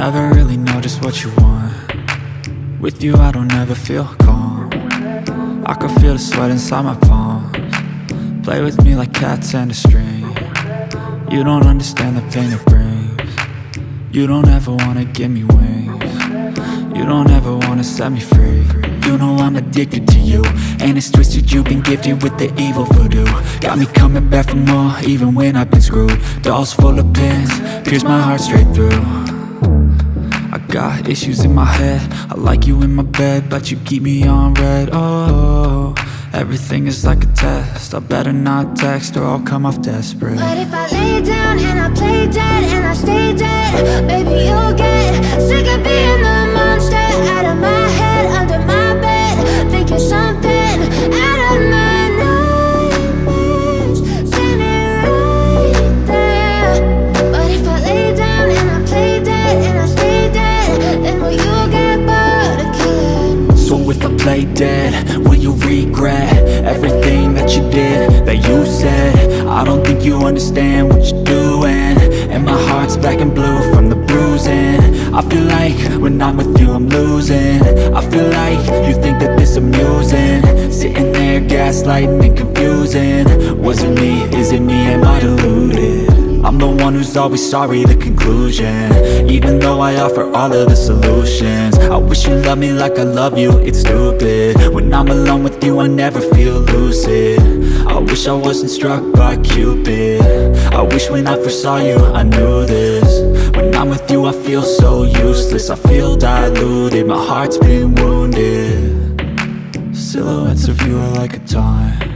never really know just what you want. With you I don't ever feel calm. I can feel the sweat inside my palms. Play with me like cats and a string. You don't understand the pain it brings. You don't ever wanna give me wings. You don't ever wanna set me free. You know I'm addicted to you, and it's twisted, you've been gifted with the evil voodoo. Got me coming back for more, even when I've been screwed. Dolls full of pins, pierce my heart straight through. I got issues in my head, I like you in my bed, but you keep me on red. Oh, everything is like a test, I better not text or I'll come off desperate. But if I lay down and I play dead and I stay dead, baby you'll get sick of being the monster out of my head, under my bed, thinking something out of my nightmares, standing right there. But if I lay down and I play dead and I stay dead, then will you get bored of killing? So if I play dead, will you regret everything that you did, that you said? I don't think you understand what you're doing, and my heart's black and blue from the bruising. I feel like when I'm with you I'm losing. I feel like you think that this amusing, sitting there gaslighting and confusing. Was it me? Is it me? Am I deluded? I'm the one who's always sorry, the conclusion, even though I offer all of the solutions. I wish you loved me like I love you, it's stupid. When I'm alone with you I never feel lucid. I wish I wasn't struck by Cupid. I wish when I first saw you I knew this. When I'm with you I feel so useless, I feel diluted, my heart's been wounded. Silhouettes of you are like a taunt,